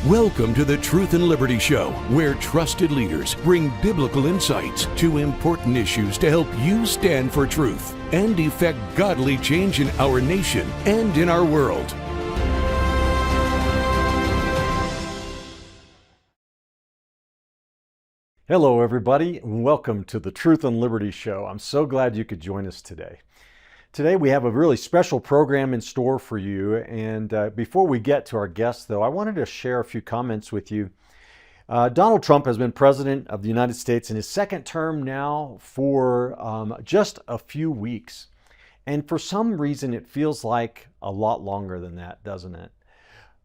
Welcome to the Truth and Liberty Show, where trusted leaders bring biblical insights to important issues to help you stand for truth and effect godly change in our nation and in our world. Hello, everybody, and welcome to the Truth and Liberty Show. I'm so glad you could join us today. Today we have a really special program in store for you, and before we get to our guests, though, I wanted to share a few comments with you. Donald Trump has been President of the United States in his second term now for just a few weeks, and for some reason it feels like a lot longer than that, doesn't it?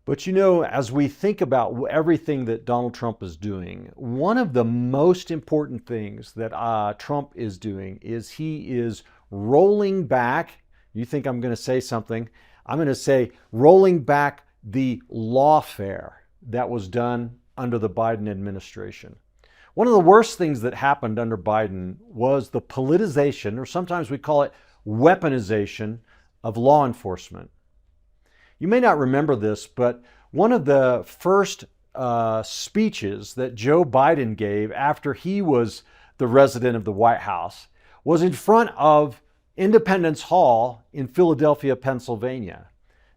But you know, as we think about everything that Donald Trump is doing, one of the most important things that Trump is doing is he is rolling back. You think I'm going to say something? I'm going to say rolling back the lawfare that was done under the Biden administration. One of the worst things that happened under Biden was the politicization, or sometimes we call it weaponization, of law enforcement. You may not remember this, but one of the first speeches that Joe Biden gave after he was the resident of the White House was in front of Independence Hall in Philadelphia, Pennsylvania.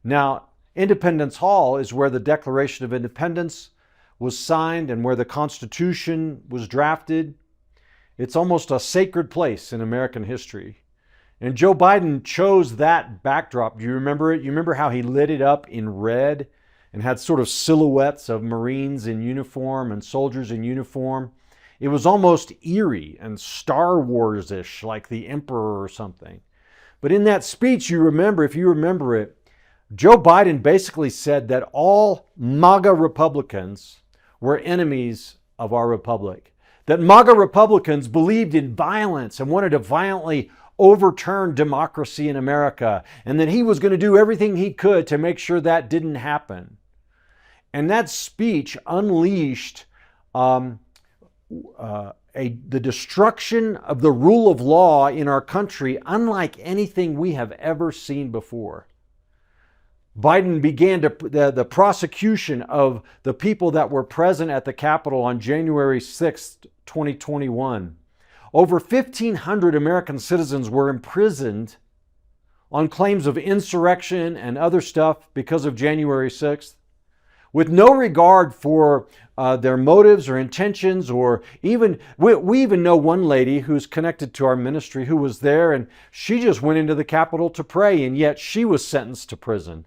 Now, Independence Hall is where the Declaration of Independence was signed and where the Constitution was drafted. It's almost a sacred place in American history. And Joe Biden chose that backdrop. Do you remember it? You remember how he lit it up in red and had sort of silhouettes of Marines in uniform and soldiers in uniform? It was almost eerie and Star Wars-ish, like the Emperor or something. But in that speech, you remember, if you remember it, Joe Biden basically said that all MAGA Republicans were enemies of our republic. That MAGA Republicans believed in violence and wanted to violently overturn democracy in America, and that he was going to do everything he could to make sure that didn't happen. And that speech unleashed the destruction of the rule of law in our country unlike anything we have ever seen before. Biden began the prosecution of the people that were present at the Capitol on January 6th, 2021. Over 1,500 American citizens were imprisoned on claims of insurrection and other stuff because of January 6th, with no regard for their motives or intentions, or even, we even know one lady who's connected to our ministry who was there, and she just went into the Capitol to pray, and yet she was sentenced to prison.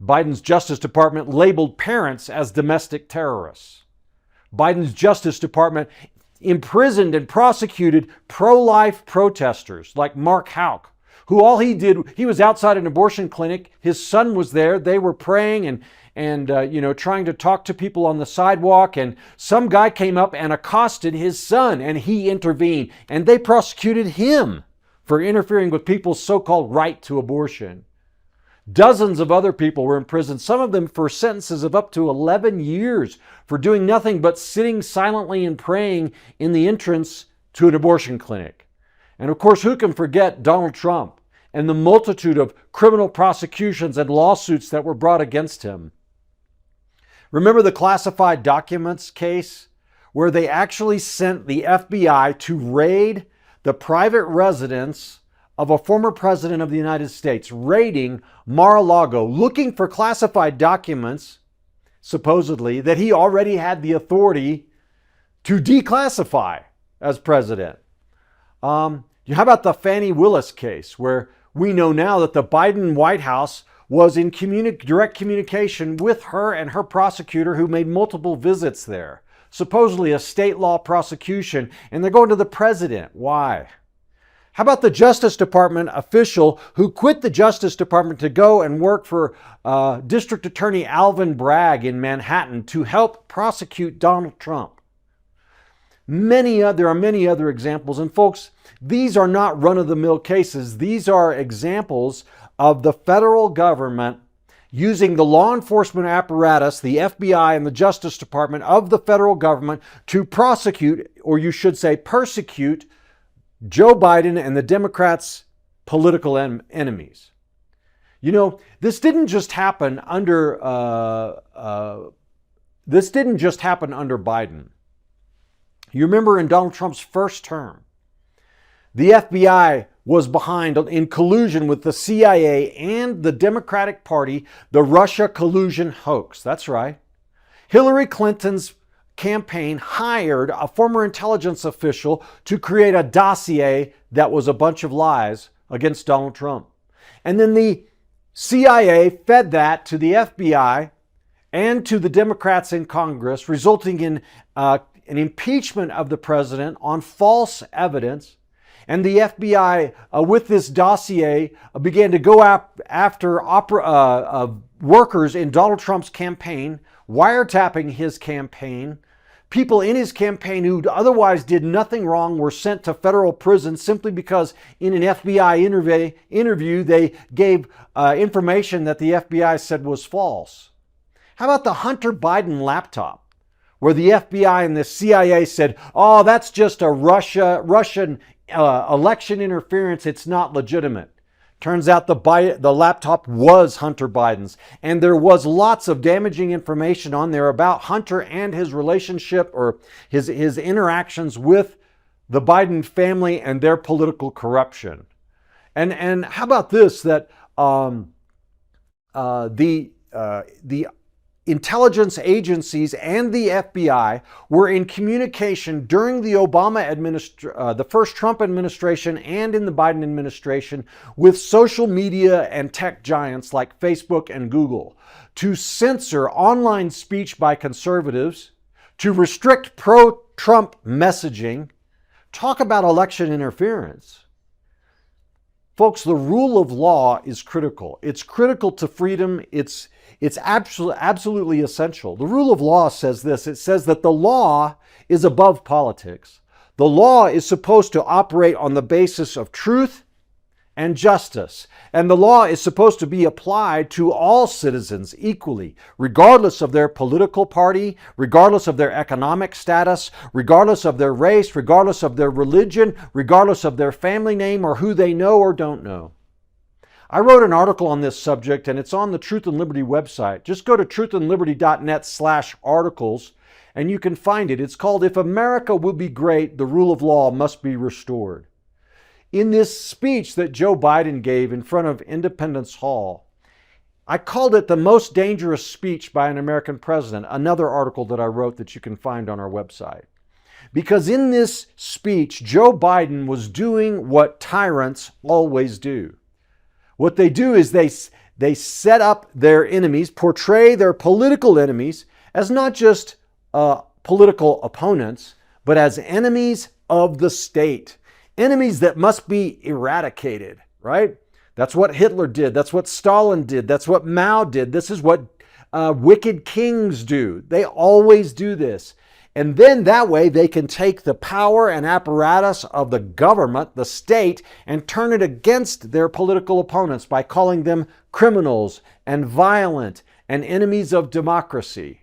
Biden's Justice Department labeled parents as domestic terrorists. Biden's Justice Department imprisoned and prosecuted pro-life protesters like Mark Houck, who all he did, he was outside an abortion clinic. His son was there. They were praying and trying to talk to people on the sidewalk. And some guy came up and accosted his son, and he intervened. And they prosecuted him for interfering with people's so-called right to abortion. Dozens of other people were in prison, some of them for sentences of up to 11 years for doing nothing but sitting silently and praying in the entrance to an abortion clinic. And of course, who can forget Donald Trump and the multitude of criminal prosecutions and lawsuits that were brought against him? Remember the classified documents case where they actually sent the FBI to raid the private residence of a former president of the United States, raiding Mar-a-Lago, looking for classified documents, supposedly, that he already had the authority to declassify as president. How about the Fani Willis case, where we know now that the Biden White House was in direct communication with her and her prosecutor, who made multiple visits there, supposedly a state law prosecution, and they're going to the president. Why? How about the Justice Department official who quit the Justice Department to go and work for District Attorney Alvin Bragg in Manhattan to help prosecute Donald Trump? There are many other examples. And folks, these are not run-of-the-mill cases. These are examples of the federal government using the law enforcement apparatus, the FBI and the Justice Department of the federal government, to prosecute, or you should say persecute, Joe Biden and the Democrats' political enemies. You know, this didn't just happen under Biden. You remember in Donald Trump's first term, the FBI was behind in collusion with the CIA and the Democratic Party, the Russia collusion hoax. That's right. Hillary Clinton's campaign hired a former intelligence official to create a dossier that was a bunch of lies against Donald Trump. And then the CIA fed that to the FBI and to the Democrats in Congress, resulting in an impeachment of the president on false evidence. And the FBI, with this dossier, began to go after workers in Donald Trump's campaign, wiretapping his campaign. People in his campaign who otherwise did nothing wrong were sent to federal prison simply because in an FBI interview they gave information that the FBI said was false. How about the Hunter Biden laptop, where the FBI and the CIA said, oh, that's just a Russian election interference, it's not legitimate. Turns out the laptop was Hunter Biden's, and there was lots of damaging information on there about Hunter and his relationship or his interactions with the Biden family and their political corruption. And how about this, that the intelligence agencies and the FBI were in communication during the the first Trump administration and in the Biden administration with social media and tech giants like Facebook and Google to censor online speech by conservatives, to restrict pro-Trump messaging. Talk about election interference. Folks, the rule of law is critical. It's critical to freedom. It's absolutely essential. The rule of law says this. It says that the law is above politics. The law is supposed to operate on the basis of truth and justice. And the law is supposed to be applied to all citizens equally, regardless of their political party, regardless of their economic status, regardless of their race, regardless of their religion, regardless of their family name or who they know or don't know. I wrote an article on this subject, and it's on the Truth and Liberty website. Just go to truthandliberty.net/articles and you can find it. It's called "If America Will Be Great, the Rule of Law Must Be Restored." In this speech that Joe Biden gave in front of Independence Hall, I called it the most dangerous speech by an American president, another article that I wrote that you can find on our website. Because in this speech, Joe Biden was doing what tyrants always do. What they do is they set up their enemies, portray their political enemies as not just political opponents, but as enemies of the state. Enemies that must be eradicated, right? That's what Hitler did. That's what Stalin did. That's what Mao did. This is what wicked kings do. They always do this. And then that way they can take the power and apparatus of the government, the state, and turn it against their political opponents by calling them criminals and violent and enemies of democracy.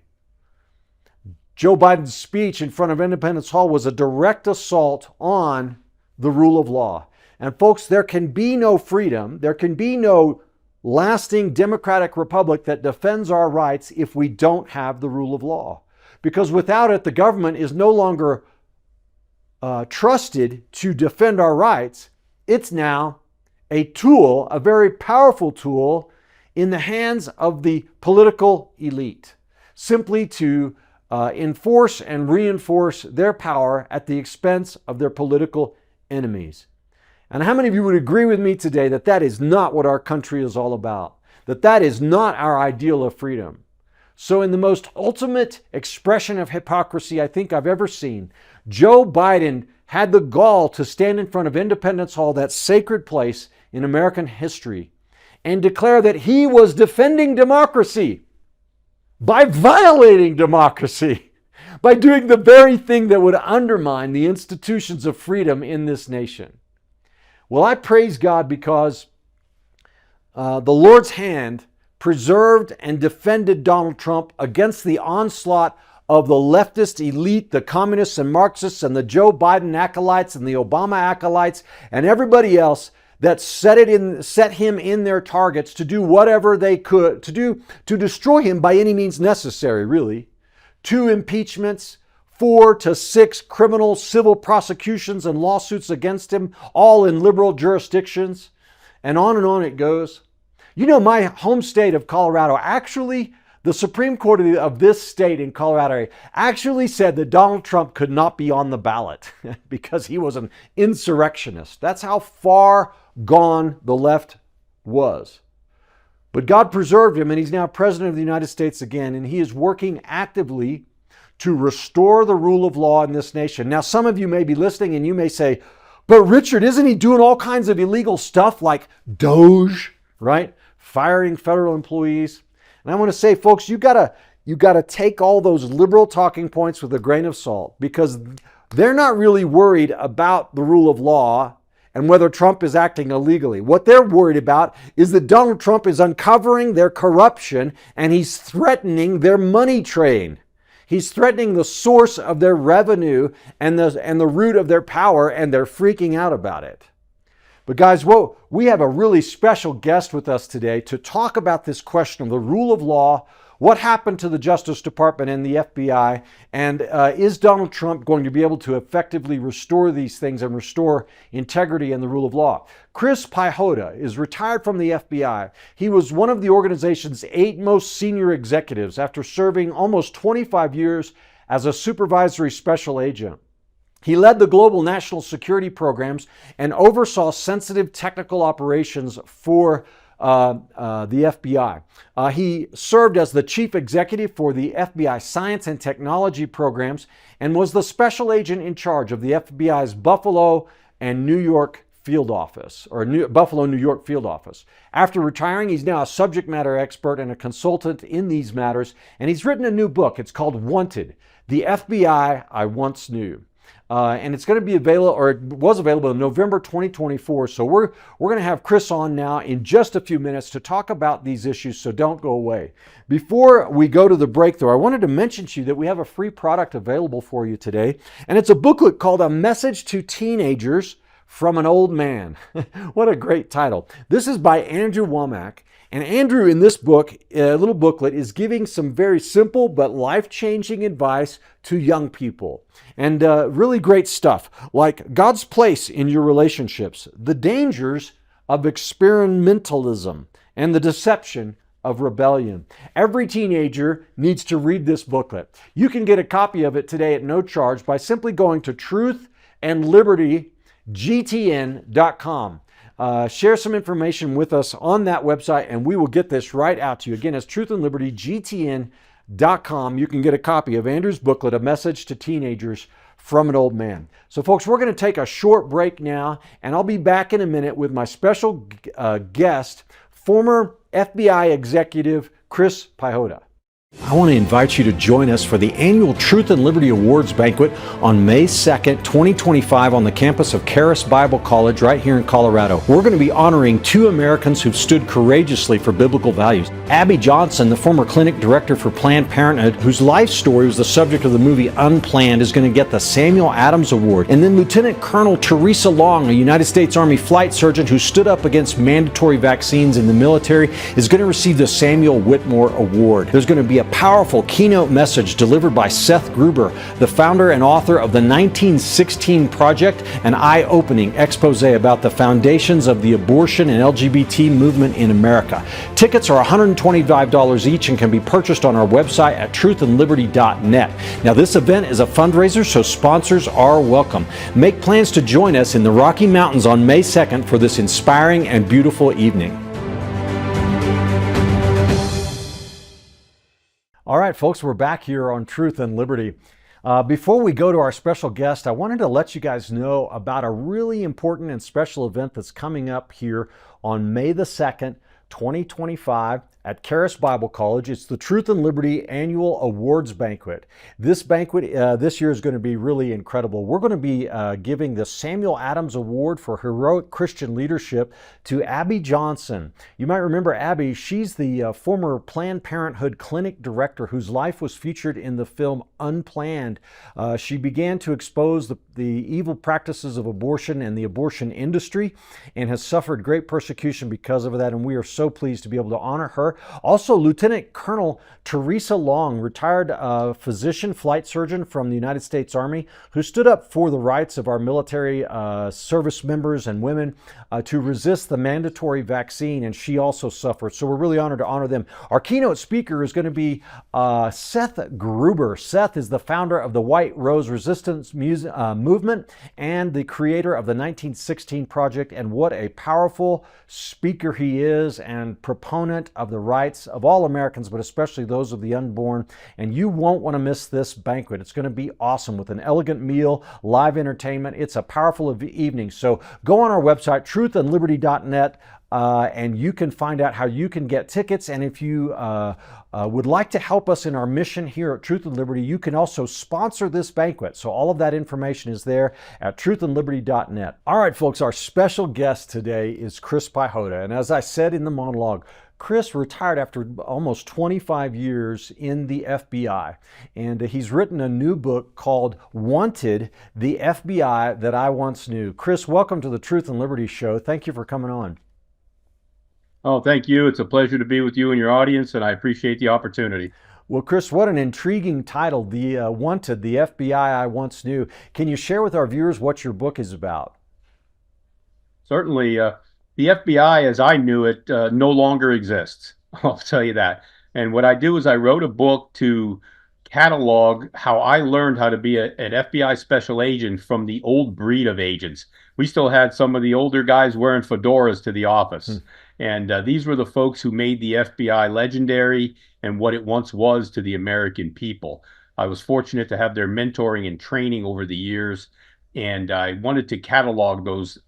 Joe Biden's speech in front of Independence Hall was a direct assault on the rule of law. And folks, there can be no freedom, there can be no lasting democratic republic that defends our rights if we don't have the rule of law. Because without it, the government is no longer trusted to defend our rights. It's now a tool, a very powerful tool, in the hands of the political elite, simply to enforce and reinforce their power at the expense of their political enemies. And how many of you would agree with me today that that is not what our country is all about? That that is not our ideal of freedom? So in the most ultimate expression of hypocrisy I think I've ever seen, Joe Biden had the gall to stand in front of Independence Hall, that sacred place in American history, and declare that he was defending democracy by violating democracy, by doing the very thing that would undermine the institutions of freedom in this nation. Well, I praise God because the Lord's hand preserved and defended Donald Trump against the onslaught of the leftist elite, the communists and Marxists and the Joe Biden acolytes and the Obama acolytes and everybody else that set him in their targets to do whatever they could to destroy him by any means necessary, really. 2 impeachments, 4 to 6 criminal civil prosecutions and lawsuits against him, all in liberal jurisdictions, and on it goes. You know, my home state of Colorado, actually, the Supreme Court of this state in Colorado actually said that Donald Trump could not be on the ballot because he was an insurrectionist. That's how far gone the left was. But God preserved him, and he's now president of the United States again, and he is working actively to restore the rule of law in this nation. Now, some of you may be listening and you may say, but Richard, isn't he doing all kinds of illegal stuff like Doge, right? Firing federal employees. And I want to say, folks, you gotta take all those liberal talking points with a grain of salt, because they're not really worried about the rule of law and whether Trump is acting illegally. What they're worried about is that Donald Trump is uncovering their corruption and he's threatening their money train. He's threatening the source of their revenue and the root of their power, and they're freaking out about it. But guys, we have a really special guest with us today to talk about this question of the rule of law, what happened to the Justice Department and the FBI, and is Donald Trump going to be able to effectively restore these things and restore integrity and the rule of law? Chris Piehota is retired from the FBI. He was one of the organization's 8 most senior executives after serving almost 25 years as a supervisory special agent. He led the global national security programs and oversaw sensitive technical operations for the FBI. He served as the chief executive for the FBI science and technology programs and was the special agent in charge of the FBI's Buffalo and New York field office, or Buffalo, New York field office. After retiring, he's now a subject matter expert and a consultant in these matters, and he's written a new book. It's called Wanted: The FBI I Once Knew. And it's going to be available, or it was available in November 2024. So we're going to have Chris on now in just a few minutes to talk about these issues, so don't go away. Before we go to the break, though, I wanted to mention to you that we have a free product available for you today, and it's a booklet called A Message to Teenagers from an Old Man. What a great title. This is by Andrew Womack. And Andrew, in this book, a little booklet, is giving some very simple but life-changing advice to young people. And really great stuff, like God's place in your relationships, the dangers of experimentalism, and the deception of rebellion. Every teenager needs to read this booklet. You can get a copy of it today at no charge by simply going to truthandlibertygtn.com. Share some information with us on that website, and we will get this right out to you. Again, it's truthandlibertygtn.com. You can get a copy of Andrew's booklet, A Message to Teenagers from an Old Man. So folks, we're going to take a short break now, and I'll be back in a minute with my special guest, former FBI executive Chris Piehota. I want to invite you to join us for the annual Truth and Liberty Awards banquet on May 2nd, 2025 on the campus of Charis Bible College right here in Colorado. We're going to be honoring 2 Americans who've stood courageously for biblical values. Abby Johnson, the former clinic director for Planned Parenthood, whose life story was the subject of the movie Unplanned, is going to get the Samuel Adams Award. And then Lieutenant Colonel Teresa Long, a United States Army flight surgeon who stood up against mandatory vaccines in the military, is going to receive the Samuel Whitmore Award. There's going to be a powerful keynote message delivered by Seth Gruber, the founder and author of the 1916 Project, an eye-opening expose about the foundations of the abortion and LGBT movement in America. Tickets are $125 each and can be purchased on our website at truthandliberty.net. Now, this event is a fundraiser, so sponsors are welcome. Make plans to join us in the Rocky Mountains on May 2nd for this inspiring and beautiful evening. All right, folks, we're back here on Truth and Liberty. Before we go to our special guest, I wanted to let you guys know about a really important and special event that's coming up here on May the 2nd, 2025 at Charis Bible College. It's the Truth and Liberty Annual Awards Banquet. This banquet this year is going to be really incredible. We're going to be giving the Samuel Adams Award for Heroic Christian Leadership to Abby Johnson. You might remember Abby. She's the former Planned Parenthood clinic director whose life was featured in the film Unplanned. She began to expose the evil practices of abortion and the abortion industry and has suffered great persecution because of that, and we are so pleased to be able to honor her. Also, Lieutenant Colonel Teresa Long, retired physician, flight surgeon from the United States Army, who stood up for the rights of our military service members and women to resist the mandatory vaccine, and she also suffered. So we're really honored to honor them. Our keynote speaker is going to be Seth Gruber. Seth is the founder of the White Rose Resistance Movement and the creator of the 1916 Project, and what a powerful speaker he is and proponent of the rights of all Americans, but especially those of the unborn. And you won't want to miss this banquet. It's going to be awesome with an elegant meal, live entertainment. It's a powerful evening. So go on our website, truthandliberty.net, and you can find out how you can get tickets. And if you would like to help us in our mission here at Truth and Liberty, you can also sponsor this banquet. So all of that information is there at truthandliberty.net. All right, folks, our special guest today is Chris Piehota. And as I said in the monologue, Chris retired after almost 25 years in the FBI, and he's written a new book called Wanted, the FBI That I Once Knew. Chris, welcome to the Truth and Liberty Show. Thank you for coming on. Oh, thank you. It's a pleasure to be with you and your audience, and I appreciate the opportunity. Well, Chris, what an intriguing title, the Wanted, the FBI I Once Knew. Can you share with our viewers what your book is about? Certainly, the FBI as I knew it no longer exists. I'll tell you that. And what I do is I wrote a book to catalog how I learned how to be an FBI special agent from the old breed of agents. We still had some of the older guys wearing fedoras to the office. And these were the folks who made the FBI legendary and what it once was to the American people. I was fortunate to have their mentoring and training over the years, and I wanted to catalog those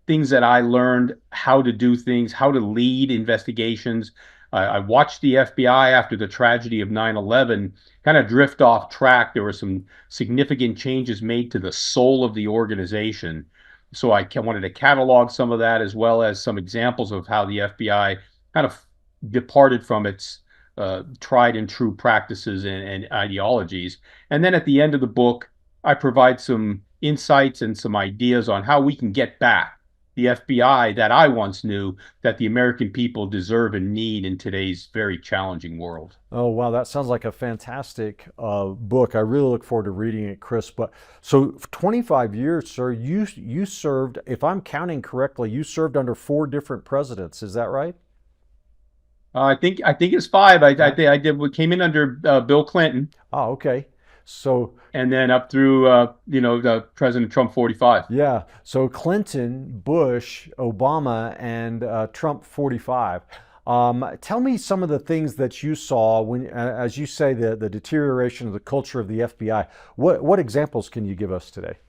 things that I learned, how to do things, how to lead investigations. I watched the FBI after the tragedy of 9/11 kind of drift off track. There were some significant changes made to the soul of the organization. So I wanted to catalog some of that, as well as some examples of how the FBI kind of departed from its tried and true practices and ideologies. And then at the end of the book, I provide some insights and some ideas on how we can get back the FBI that I once knew, that the American people deserve and need in today's very challenging world. Oh, wow. That sounds like a fantastic book. I really look forward to reading it, Chris. But so for 25 years, sir, you served, if I'm counting correctly, you served under 4 different presidents. Is that right? I think it's 5. I did. We came in under Bill Clinton. Oh, okay. So, and then up through President Trump 45. Yeah. So Clinton, Bush, Obama, and Trump 45. Tell me some of the things that you saw when, as you say, the deterioration of the culture of the FBI. What examples can you give us today?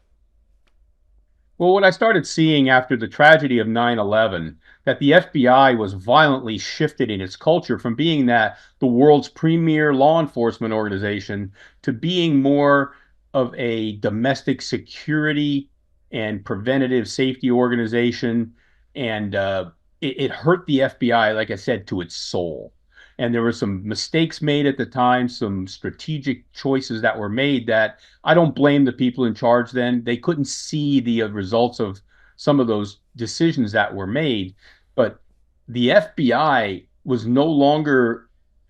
Well, what I started seeing after the tragedy of 9/11, that the FBI was violently shifted in its culture from being the world's premier law enforcement organization to being more of a domestic security and preventative safety organization. And it hurt the FBI, like I said, to its soul. And there were some mistakes made at the time, some strategic choices that were made that I don't blame the people in charge then. They couldn't see the results of some of those decisions that were made. But the FBI was no longer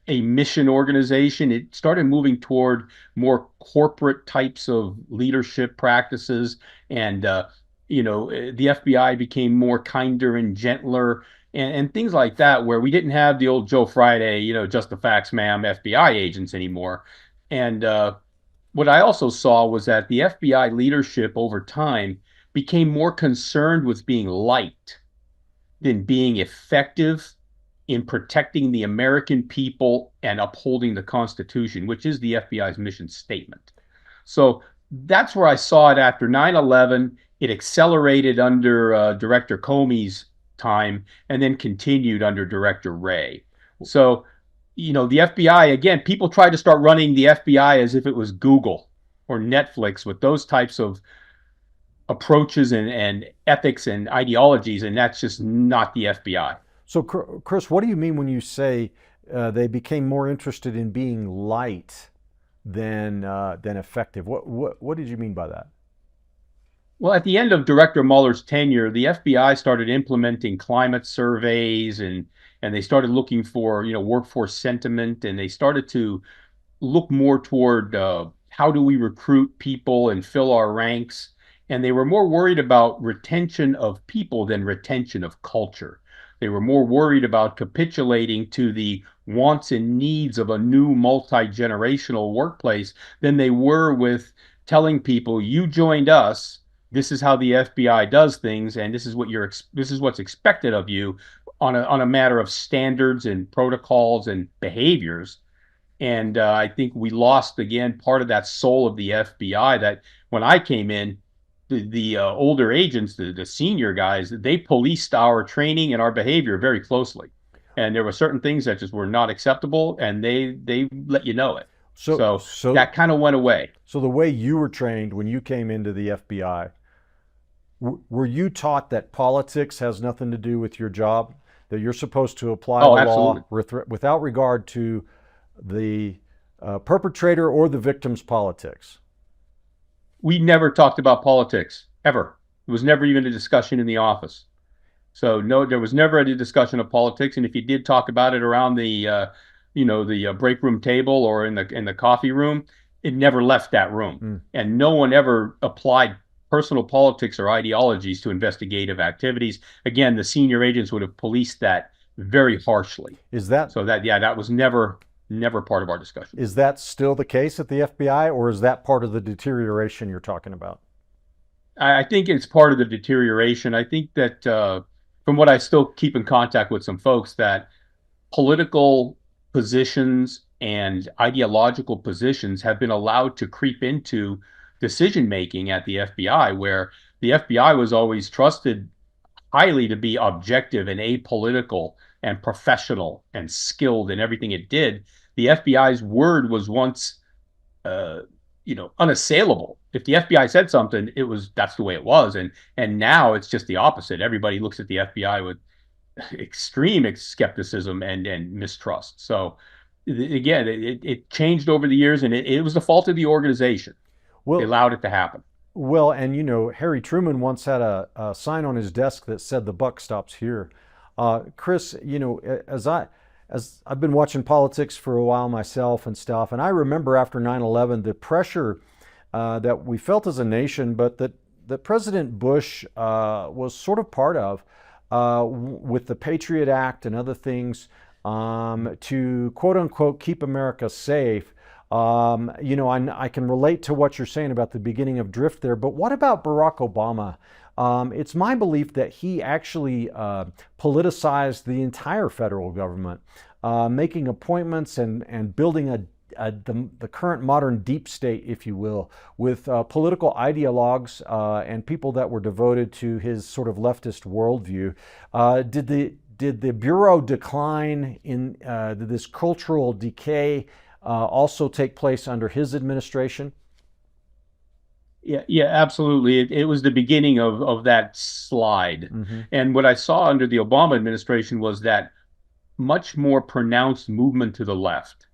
a mission organization. It started moving toward more corporate types of leadership practices. And, the FBI became more kinder and gentler, and things like that, where we didn't have the old Joe Friday, just the facts, ma'am, FBI agents anymore. And what I also saw was that the FBI leadership over time became more concerned with being liked than being effective in protecting the American people and upholding the Constitution, which is the FBI's mission statement. So that's where I saw it after 9/11. It accelerated under Director Comey's time, and then continued under Director Wray, So, the FBI, again, people tried to start running the FBI as if it was Google or Netflix with those types of approaches and ethics and ideologies, and that's just not the FBI. So, Chris, what do you mean when you say they became more interested in being light than effective? What did you mean by that? Well, at the end of Director Mueller's tenure, the FBI started implementing climate surveys and they started looking for workforce sentiment, and they started to look more toward how do we recruit people and fill our ranks. And they were more worried about retention of people than retention of culture. They were more worried about capitulating to the wants and needs of a new multi-generational workplace than they were with telling people, you joined us. This is how the FBI does things, and this is what's expected of you on a matter of standards and protocols and behaviors. And I think we lost again part of that soul of the FBI. That when I came in, the older agents, the senior guys, they policed our training and our behavior very closely. And there were certain things that just were not acceptable, and they let you know it. So that kind of went away. So the way you were trained when you came into the FBI, were you taught that politics has nothing to do with your job? That you're supposed to apply the law without regard to the perpetrator or the victim's politics? We never talked about politics, ever. It was never even a discussion in the office. So no, there was never any discussion of politics. And if you did talk about it around the break room table or in the coffee room, it never left that room. And no one ever applied personal politics or ideologies to investigative activities. Again, the senior agents would have policed that very harshly. Is that so? That was never part of our discussion. Is that still the case at the FBI, or is that part of the deterioration you're talking about? I think it's part of the deterioration. I think that from what I still keep in contact with some folks, that political positions and ideological positions have been allowed to creep into decision making at the FBI, where the FBI was always trusted highly to be objective and apolitical and professional and skilled in everything it did. The FBI's word was once, unassailable. If the FBI said something, that's the way it was. And now it's just the opposite. Everybody looks at the FBI with extreme skepticism and mistrust. So again, it changed over the years, and it was the fault of the organization. Well, they allowed it to happen. Well, and Harry Truman once had a sign on his desk that said "The buck stops here." Chris, as I've been watching politics for a while myself and stuff, and I remember after 9/11 the pressure that we felt as a nation, but that President Bush was sort of part of with the Patriot Act and other things to quote unquote keep America safe. I can relate to what you're saying about the beginning of drift there, but what about Barack Obama? It's my belief that he actually politicized the entire federal government, making appointments and building the current modern deep state, if you will, with political ideologues and people that were devoted to his sort of leftist worldview. Did the Bureau decline in did this cultural decay also take place under his administration? Yeah, absolutely. It was the beginning of that slide. And what I saw under the Obama administration was that much more pronounced movement to the left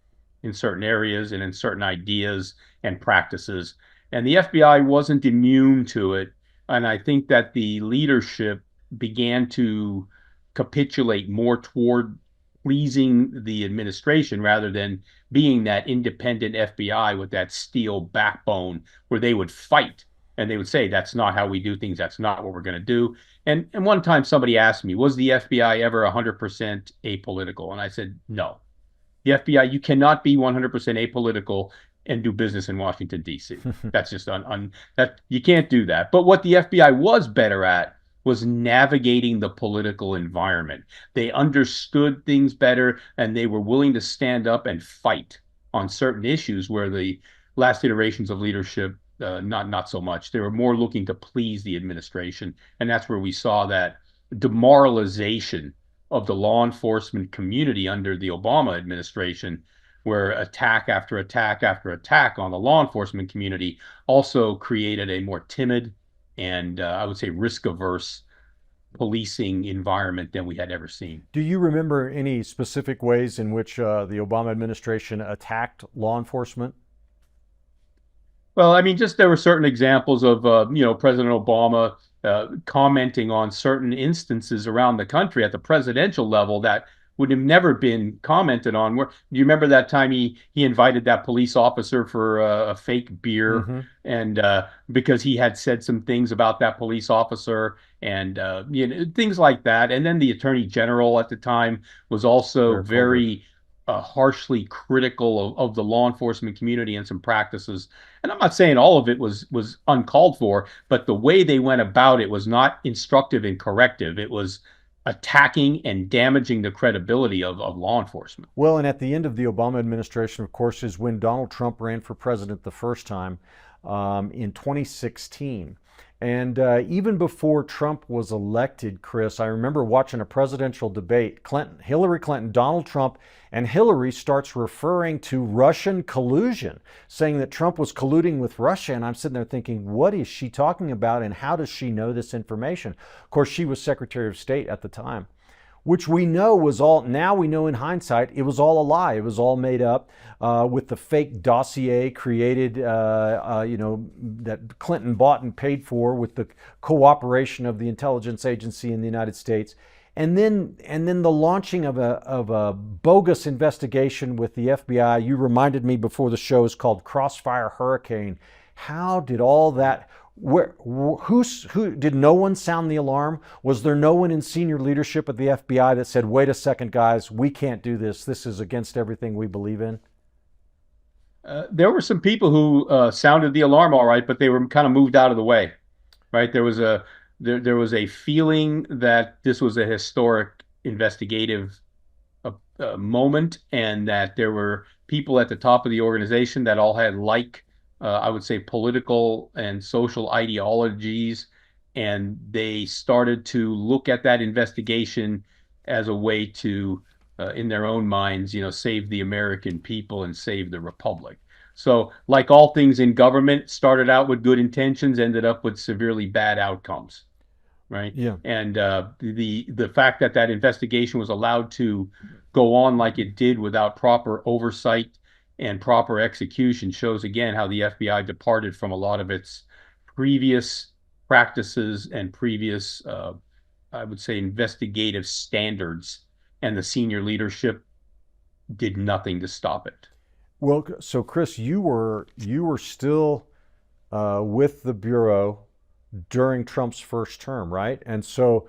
in certain areas and in certain ideas and practices. And the FBI wasn't immune to it. And I think that the leadership began to capitulate more toward pleasing the administration rather than being that independent FBI with that steel backbone where they would fight and they would say, that's not how we do things. That's not what we're going to do. And one time somebody asked me, was the FBI ever 100% apolitical? And I said, no. The FBI, you cannot be 100% apolitical and do business in Washington, D.C. That's just that you can't do that. But what the FBI was better at was navigating the political environment. They understood things better, and they were willing to stand up and fight on certain issues where the last iterations of leadership, not so much. They were more looking to please the administration, and that's where we saw that demoralization of the law enforcement community under the Obama administration, where attack after attack after attack on the law enforcement community also created a more timid and I would say risk averse policing environment than we had ever seen. Do you remember any specific ways in which the Obama administration attacked law enforcement? Well, I mean, just there were certain examples of, President Obama commenting on certain instances around the country at the presidential level that would have never been commented on. Where you remember that time he invited that police officer for a fake beer, Mm-hmm. and because he had said some things about that police officer and things like that. And then the attorney general at the time was also Eric Holder. very harshly critical of the law enforcement community and some practices. And I'm not saying all of it was uncalled for, but the way they went about it was not instructive and corrective. It was attacking and damaging the credibility of law enforcement. Well, and at the end of the Obama administration, of course, is when Donald Trump ran for president the first time in 2016. And even before Trump was elected, Chris, I remember watching a presidential debate, Hillary Clinton, Donald Trump, and Hillary starts referring to Russian collusion, saying that Trump was colluding with Russia. And I'm sitting there thinking, what is she talking about and how does she know this information? Of course, she was Secretary of State at the time, which we know was all, now we know in hindsight, it was all a lie. It was all made up with the fake dossier created, that Clinton bought and paid for with the cooperation of the intelligence agency in the United States. And then the launching of a bogus investigation with the FBI. You reminded me before the show is called Crossfire Hurricane. How did all that, who did no one sound the alarm? Was there no one in senior leadership at the FBI that said, wait a second, guys, we can't do this. This is against everything we believe in? There were some people who sounded the alarm all right, but they were kind of moved out of the way, right? There was a feeling that this was a historic investigative moment, and that there were people at the top of the organization that all had I would say, political and social ideologies, and they started to look at that investigation as a way to, in their own minds, save the American people and save the republic. So, like all things in government, started out with good intentions, ended up with severely bad outcomes, right? Yeah. And the fact that that investigation was allowed to go on like it did without proper oversight and proper execution shows again how the FBI departed from a lot of its previous practices and previous, I would say, investigative standards, and the senior leadership did nothing to stop it. Well, so Chris, you were still with the Bureau during Trump's first term, right? And so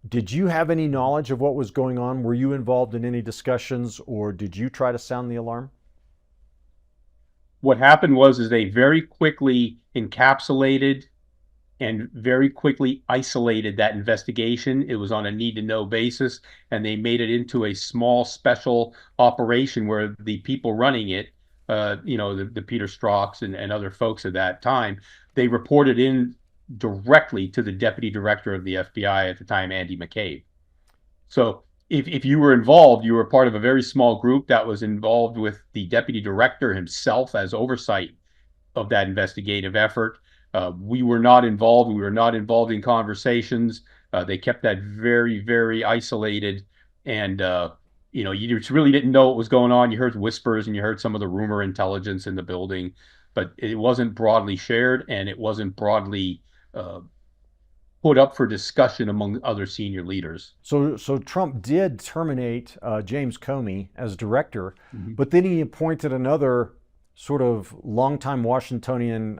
did you have any knowledge of what was going on? Were you involved in any discussions, or did you try to sound the alarm? What happened was is they very quickly encapsulated and very quickly isolated that investigation. It was on a need to know basis, and they made it into a small special operation where the people running it, the Peter Strzok's and other folks at that time, they reported in directly to the deputy director of the FBI at the time, Andy McCabe. So if you were involved, you were part of a very small group that was involved with the deputy director himself as oversight of that investigative effort. We were not involved. We were not involved in conversations. They kept that very, very isolated. And, you just really didn't know what was going on. You heard whispers and you heard some of the rumor intelligence in the building, but it wasn't broadly shared, and it wasn't broadly put up for discussion among other senior leaders. So Trump did terminate James Comey as director, but then he appointed another sort of longtime Washingtonian,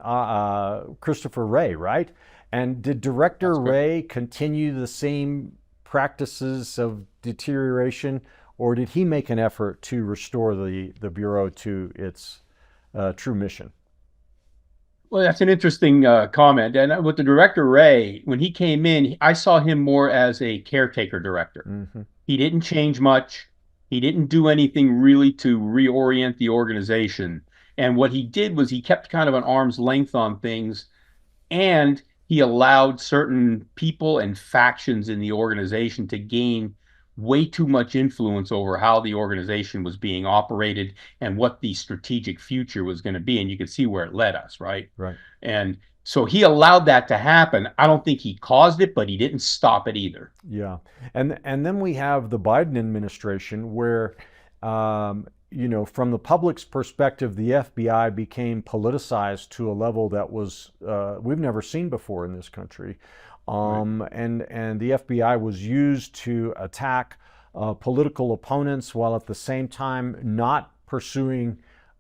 Christopher Wray, right? And did Director Wray continue the same practices of deterioration, or did he make an effort to restore the Bureau to its true mission? Well, that's an interesting comment. And with the director, Ray, when he came in, I saw him more as a caretaker director. Mm-hmm. He didn't change much. He didn't do anything really to reorient the organization. And what he did was he kept kind of an arm's length on things, and he allowed certain people and factions in the organization to gain way too much influence over how the organization was being operated and what the strategic future was going to be. And you could see where it led us, right? Right. And so he allowed that to happen. I don't think he caused it, but he didn't stop it either. Yeah, and then we have the Biden administration where, from the public's perspective, the FBI became politicized to a level that was we've never seen before in this country, Right. and the FBI was used to attack political opponents while at the same time not pursuing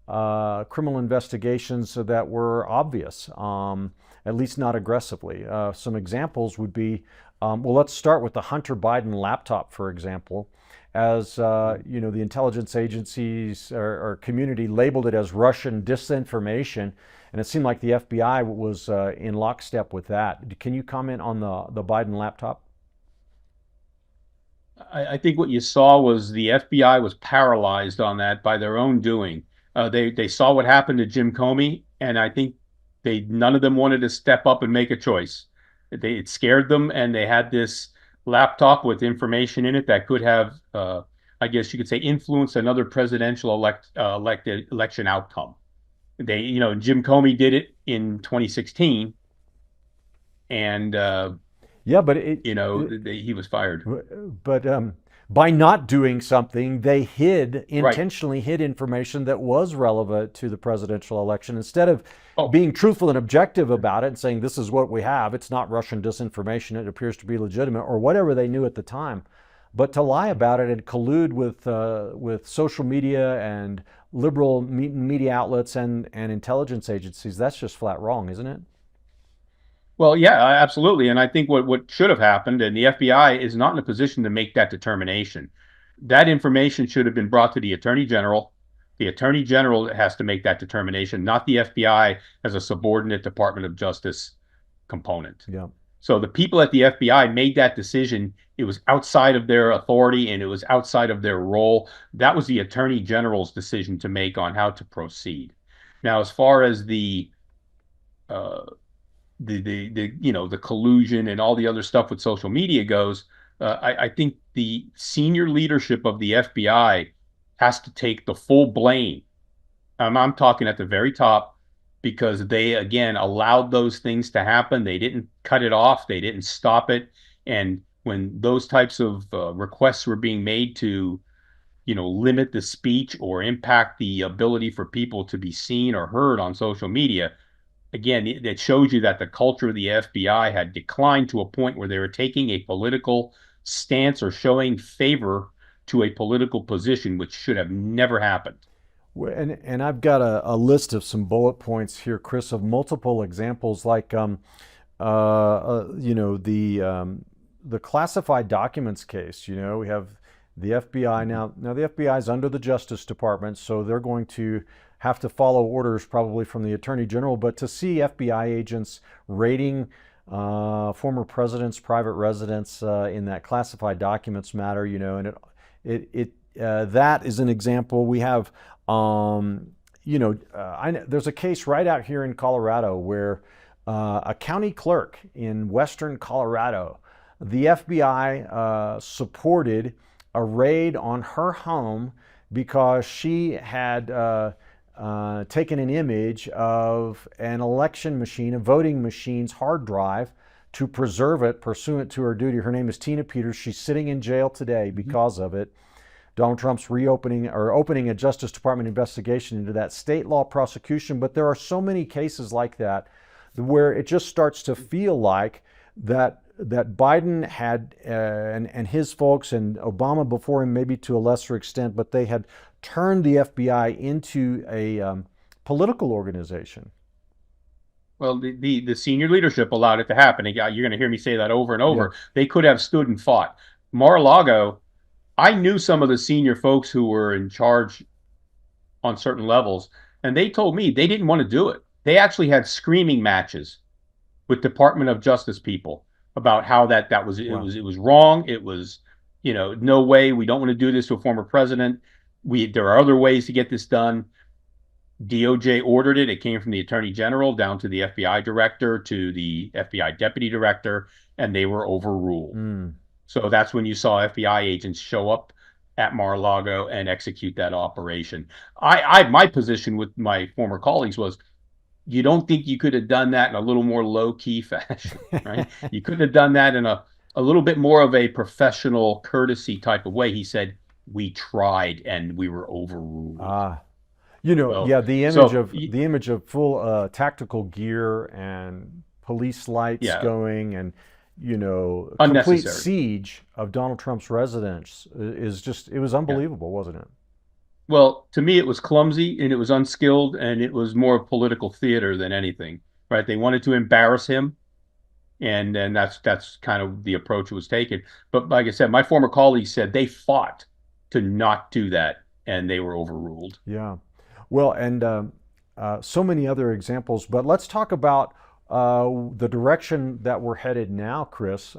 criminal investigations that were obvious, at least not aggressively. Some examples would be, well, let's start with the Hunter Biden laptop, for example. As the intelligence agencies or community labeled it as Russian disinformation, and it seemed like the FBI was in lockstep with that. Can you comment on the Biden laptop? I think what you saw was the FBI was paralyzed on that by their own doing. They saw what happened to Jim Comey, and I think they none of them wanted to step up and make a choice. It scared them, and they had this laptop with information in it that could have, I guess you could say, influenced another presidential election outcome. Jim Comey did it in 2016, and Yeah, but he was fired. but by not doing something, they Right. intentionally hid information that was relevant to the presidential election. Instead of Oh, being truthful and objective about it and saying, this is what we have, it's not Russian disinformation, it appears to be legitimate, or whatever they knew at the time, but to lie about it and collude with social media and liberal media outlets and intelligence agencies, that's just flat wrong, isn't it? well, yeah, absolutely. And I think what should have happened, and the FBI is not in a position to make that determination. That information should have been brought to the Attorney General. The Attorney General has to make that determination, not the FBI as a subordinate Department of Justice component. Yeah. So the people at the FBI made that decision. It was outside of their authority and it was outside of their role. That was the Attorney General's decision to make on how to proceed. Now, as far as uh, the collusion and all the other stuff with social media goes, I think the senior leadership of the FBI has to take the full blame. I'm talking at the very top because they again allowed those things to happen. They didn't cut it off. They didn't stop it. And when those types of requests were being made to limit the speech or impact the ability for people to be seen or heard on social media, again, it shows you that the culture of the FBI had declined to a point where they were taking a political stance or showing favor to a political position, which should have never happened. And I've got a list of some bullet points here, Chris, of multiple examples, like the classified documents case. We have the FBI now. Now the FBI is under the Justice Department, so they're going to have to follow orders probably from the Attorney General. But to see FBI agents raiding former presidents' private residence in that classified documents matter, and that is an example. We have, there's a case right out here in Colorado where a county clerk in western Colorado, the FBI supported a raid on her home because she had taken an image of an election machine, a voting machine's hard drive, to preserve it pursuant to her duty. Her name is Tina Peters. She's sitting in jail today because of it. Donald Trump's opening a Justice Department investigation into that state law prosecution. But there are so many cases like that where it just starts to feel like that Biden had and his folks, and Obama before him maybe to a lesser extent, but they had turned the FBI into a political organization. Well, the senior leadership allowed it to happen. You're going to hear me say that over and Yeah. over. They could have stood and fought. Mar-a-Lago, I knew some of the senior folks who were in charge on certain levels, and they told me they didn't want to do it. They actually had screaming matches with Department of Justice people about how that was Wow. it was wrong. It was, no way. We don't want to do this to a former president. There are other ways to get this done. DOJ ordered it. It came from the Attorney General down to the FBI director to the FBI deputy director, and they were overruled. Mm. So that's when you saw FBI agents show up at Mar-a-Lago and execute that operation. My position with my former colleagues was, you don't think you could have done that in a little more low-key fashion, right? You couldn't have done that in a little bit more of a professional courtesy type of way. He said, we tried and we were overruled. Ah, you know, So, yeah, so the image of full tactical gear and police lights yeah, going and complete unnecessary. siege of Donald Trump's residence is just it was Yeah. unbelievable, wasn't it? Well, to me, it was clumsy and it was unskilled and it was more political theater than anything, right? They wanted to embarrass him, and then that's kind of the approach that was taken. But like I said, my former colleagues said they fought to not do that, and they were overruled. Yeah. Well, and so many other examples, but let's talk about the direction that we're headed now, Chris.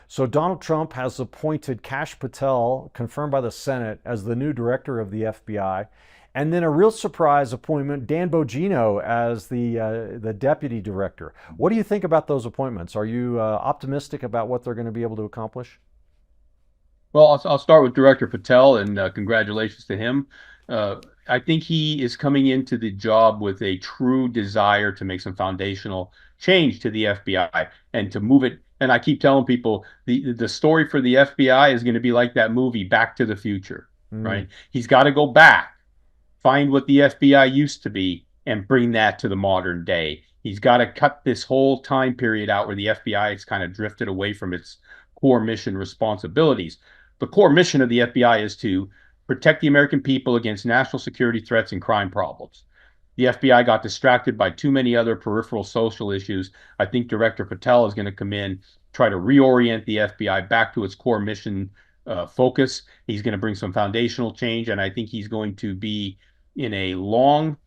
So Donald Trump has appointed Kash Patel, confirmed by the Senate, as the new director of the FBI. And then a real surprise appointment, Dan Bongino as the deputy director. What do you think about those appointments? Are you optimistic about what they're going to be able to accomplish? Well, I'll start with Director Patel, and congratulations to him. I think he is coming into the job with a true desire to make some foundational change to the FBI and to move it. And I keep telling people the story for the FBI is going to be like that movie Back to the Future, Mm, right? He's got to go back, find what the FBI used to be, and bring that to the modern day. He's got to cut this whole time period out where the FBI has kind of drifted away from its core mission responsibilities. The core mission of the FBI is to protect the American people against national security threats and crime problems. The FBI got distracted by too many other peripheral social issues. I think Director Patel is going to come in, try to reorient the FBI back to its core mission focus. He's going to bring some foundational change, and I think he's going to be in a long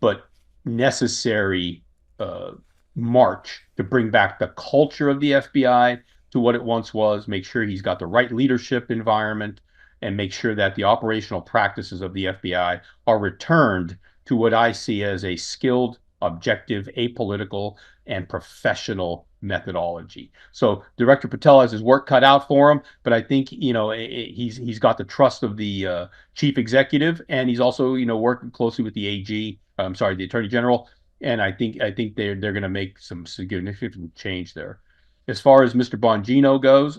but necessary uh, march to bring back the culture of the FBI to what it once was, make sure he's got the right leadership environment, and make sure that the operational practices of the FBI are returned to what I see as a skilled, objective, apolitical, and professional methodology. So Director Patel has his work cut out for him, but I think he's got the trust of the chief executive, and he's also working closely with the AG. I'm sorry, the Attorney General, and I think they're going to make some significant change there. As far as Mr. Bongino goes,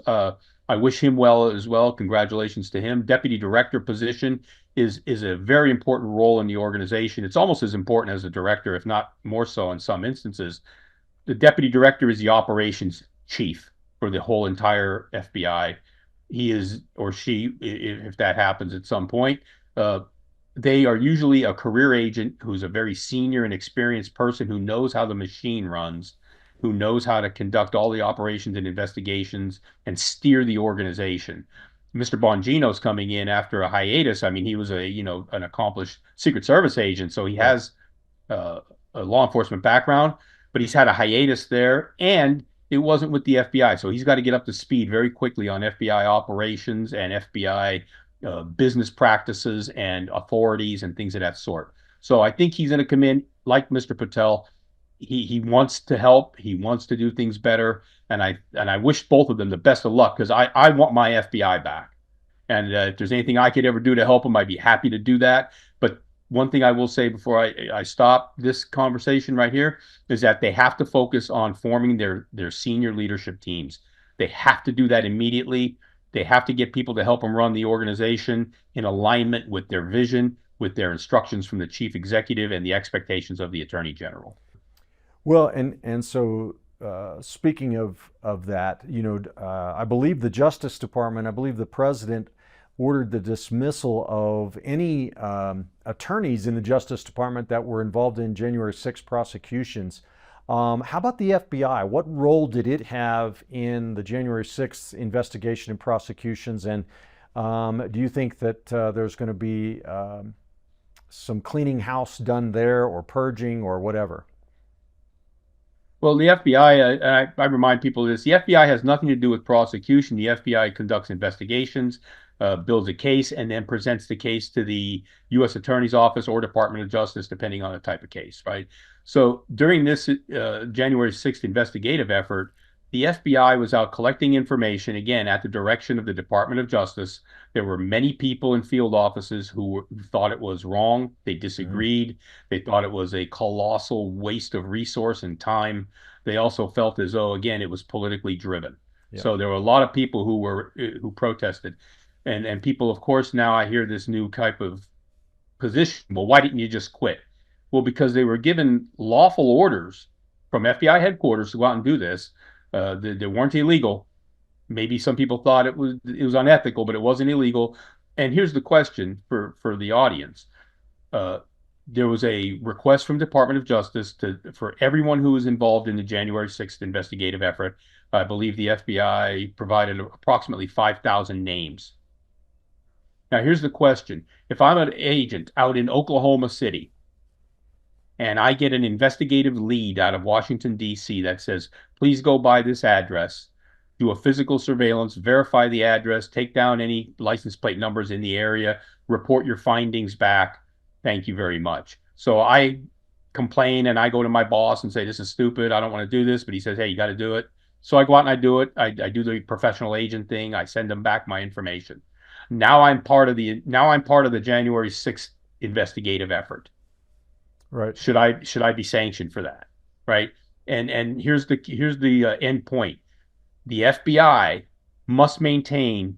I wish him well as well. Congratulations to him. Deputy Director position is a very important role in the organization. It's almost as important as the director, if not more so in some instances. The deputy director is the operations chief for the whole entire FBI. He is, or she, if that happens at some point, uh, they are usually a career agent who's a very senior and experienced person who knows how the machine runs, who knows how to conduct all the operations and investigations and steer the organization. Mr. Bongino's coming in after a hiatus. I mean, he was an accomplished Secret Service agent, so he right. has uh, a law enforcement background, but he's had a hiatus there, and it wasn't with the FBI. So he's got to get up to speed very quickly on FBI operations and FBI business practices and authorities and things of that sort. So I think he's going to come in like Mr. Patel. He wants to help. He wants to do things better, and I wish both of them the best of luck because I want my FBI back. And if there's anything I could ever do to help them, I'd be happy to do that. But one thing I will say before I stop this conversation right here is that they have to focus on forming their senior leadership teams. They have to do that immediately. They have to get people to help them run the organization in alignment with their vision, with their instructions from the chief executive, and the expectations of the attorney general. Well, and so speaking of that, I believe the Justice Department, I believe the president ordered the dismissal of any attorneys in the Justice Department that were involved in January 6 prosecutions. How about the FBI? What role did it have in the January 6th investigation and prosecutions? And do you think that there's going to be some cleaning house done there, or purging, or whatever? Well, the FBI, I remind people of this, the FBI has nothing to do with prosecution. The FBI conducts investigations, builds a case, and then presents the case to the U.S. Attorney's Office or Department of Justice, depending on the type of case, right? So during this January 6th investigative effort, The FBI was out collecting information, again, at the direction of the Department of Justice. There were many people in field offices who thought it was wrong. They Mhm. disagreed. They thought it was a colossal waste of resource and time. They also felt as though, again, it was politically driven. Yeah. So there were a lot of people who protested. And people, of course, now I hear this new type of position. Well, why didn't you just quit? Well, because they were given lawful orders from FBI headquarters to go out and do this. They weren't illegal. Maybe some people thought it was unethical, but it wasn't illegal. And here's the question for the audience. Uh, there was a request from Department of Justice for everyone who was involved in the January 6th investigative effort. I believe the FBI provided approximately 5,000 names. Now, here's the question. If I'm an agent out in Oklahoma City and I get an investigative lead out of Washington, D.C. that says, please go by this address, do a physical surveillance, verify the address, take down any license plate numbers in the area, report your findings back. Thank you very much. So I complain and I go to my boss and say, this is stupid. I don't want to do this. But he says, hey, you got to do it. So I go out and I do it. I do the professional agent thing. I send them back my information. Now I'm part of the January 6th investigative effort. Right. Should I be sanctioned for that? Right. And here's the end point. The FBI must maintain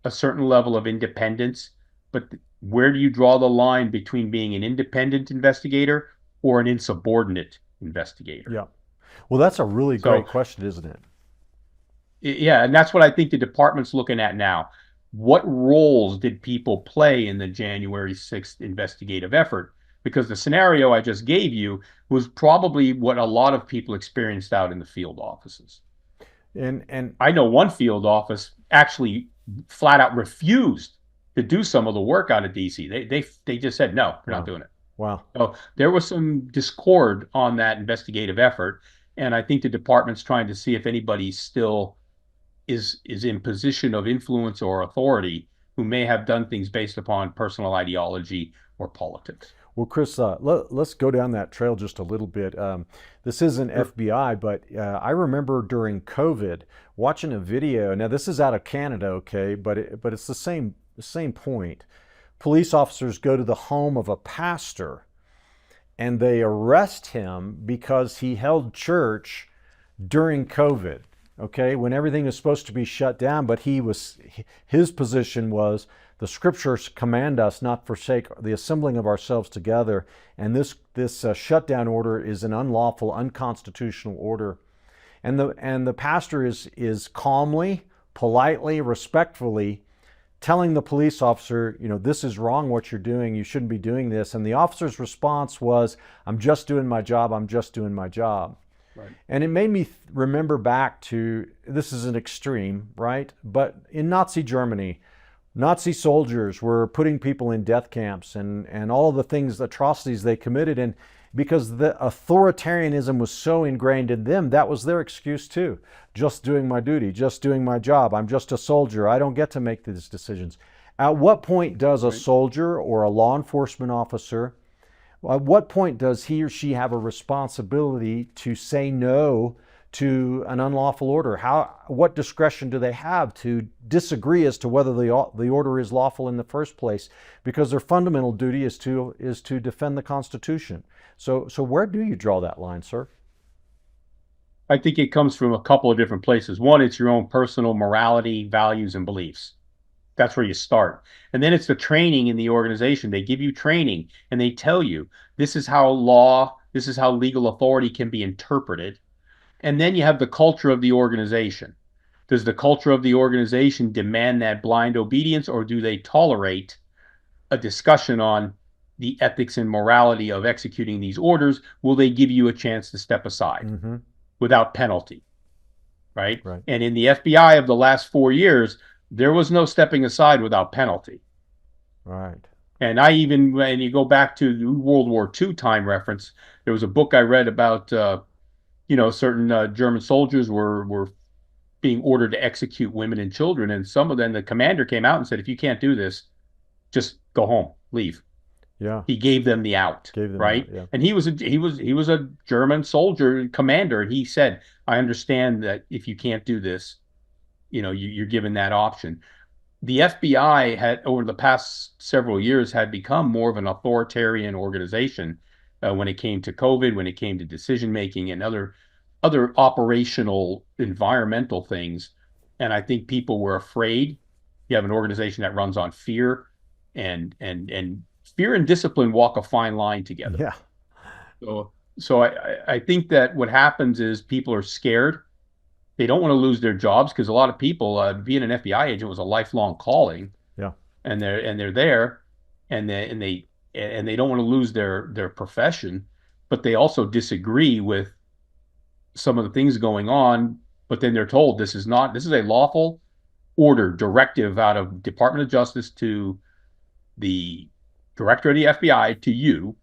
a certain level of independence, but where do you draw the line between being an independent investigator or an insubordinate investigator? Yeah. Well, that's a really So great question, isn't it? yeah, and that's what I think the department's looking at now. What roles did people play in the January 6th investigative effort? Because the scenario I just gave you was probably what a lot of people experienced out in the field offices. And I know one field office actually flat out refused to do some of the work out of DC. They just said no, we're not wow. doing it. Wow. So there was some discord on that investigative effort, and I think the department's trying to see if anybody still is in position of influence or authority who may have done things based upon personal ideology or politics. Well, Chris, let's go down that trail just a little bit. This isn't Sure. FBI, but I remember during COVID watching a video. Now, this is out of Canada, okay, but it's the same point. Police officers go to the home of a pastor and they arrest him because he held church during COVID, okay, when everything was supposed to be shut down, but his position was the scriptures command us not forsake the assembling of ourselves together, and this shutdown order is an unlawful, unconstitutional order, and the pastor is calmly, politely, respectfully telling the police officer, this is wrong what you're doing, you shouldn't be doing this. And the officer's response was, I'm just doing my job, I'm just doing my job. Right. And it made me remember back to, this is an extreme, right? But in Nazi Germany, Nazi soldiers were putting people in death camps and all the things, atrocities they committed. And because the authoritarianism was so ingrained in them, that was their excuse too. Just doing my duty, just doing my job. I'm just a soldier. I don't get to make these decisions. At what point does a Right. soldier or a law enforcement officer, at what point does he or she have a responsibility to say no to an unlawful order? What discretion do they have to disagree as to whether the order is lawful in the first place? Because their fundamental duty is to defend the Constitution. So where do you draw that line, sir? I think it comes from a couple of different places. One, it's your own personal morality, values, and beliefs. That's where you start. And then it's the training in the organization. They give you training and they tell you this is how legal authority can be interpreted. And then you have the culture of the organization. Does the culture of the organization demand that blind obedience, or do they tolerate a discussion on the ethics and morality of executing these orders? Will they give you a chance to step aside Mm-hmm. without penalty? Right. Right. And in the FBI of the last 4 years, there was no stepping aside without penalty. Right. And when you go back to the World War II time reference, there was a book I read about, certain German soldiers were being ordered to execute women and children. And some of them, the commander came out and said, if you can't do this, just go home, leave. Yeah. He gave them the out, Gave them out. right? Yeah. And he was a German soldier commander, and he said, "I understand that if you can't do this, you're given that option." The FBI had, over the past several years, had become more of an authoritarian organization when it came to COVID, when it came to decision making and other operational environmental things. And I think people were afraid. You have an organization that runs on fear, and fear and discipline walk a fine line together. Yeah. So I think that what happens is people are scared. They don't want to lose their jobs because a lot of people, being an FBI agent was a lifelong calling, Yeah. and they're there, and they don't want to lose their profession, but they also disagree with some of the things going on. But then they're told this is a lawful order directive out of Department of Justice to the director of the FBI to you.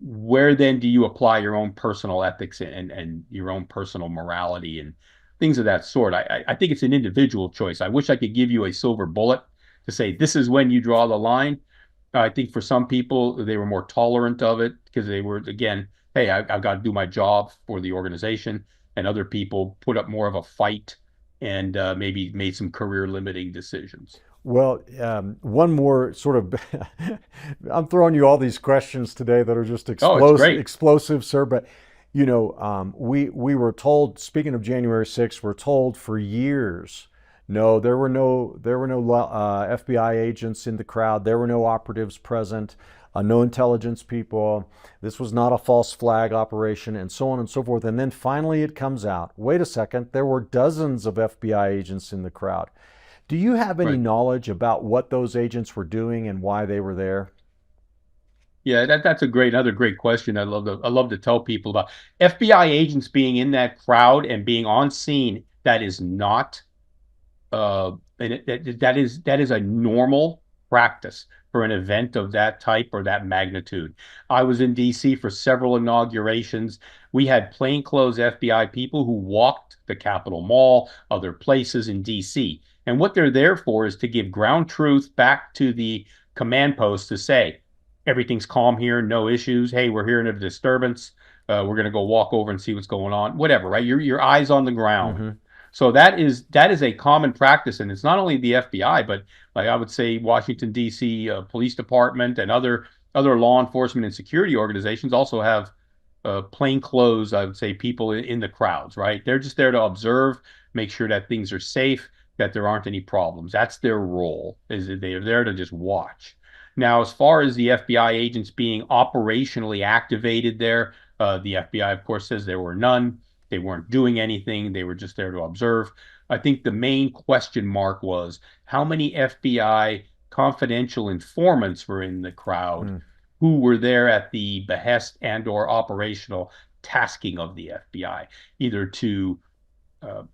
Where then do you apply your own personal ethics and your own personal morality and things of that sort? I think it's an individual choice. I wish I could give you a silver bullet to say this is when you draw the line. I think for some people, they were more tolerant of it because they were, again, hey, I've got to do my job for the organization. And other people put up more of a fight and maybe made some career limiting decisions. Well, one more sort of, I'm throwing you all these questions today that are just Oh, it's great. explosive, sir. But we were told. Speaking of January 6th, we're told for years, no, there were no FBI agents in the crowd. There were no operatives present. No intelligence people. This was not a false flag operation, and so on and so forth. And then finally, it comes out. Wait a second, there were dozens of FBI agents in the crowd. Do you have any Right. knowledge about what those agents were doing and why they were there? Yeah, that's another great question. I love to tell people about FBI agents being in that crowd and being on scene. That is not and that is a normal practice for an event of that type or that magnitude. I was in DC for several inaugurations. We had plainclothes FBI people who walked the Capitol Mall, other places in DC. And what they're there for is to give ground truth back to the command post to say, everything's calm here, no issues. Hey, we're hearing of a disturbance. We're going to go walk over and see what's going on. Whatever, right? Your eyes on the ground. Mm-hmm. So that is a common practice, and it's not only the FBI, but like I would say, Washington D.C. Police Department and other law enforcement and security organizations also have plainclothes, I would say, people in the crowds, right? They're just there to observe, make sure that things are safe, that there aren't any problems. That's their role, is that they are there to just watch. Now, as far as the FBI agents being operationally activated there, the FBI, of course, says there were none. They weren't doing anything. They were just there to observe. I think the main question mark was how many FBI confidential informants were in the crowd Mm. who were there at the behest and or operational tasking of the FBI, either to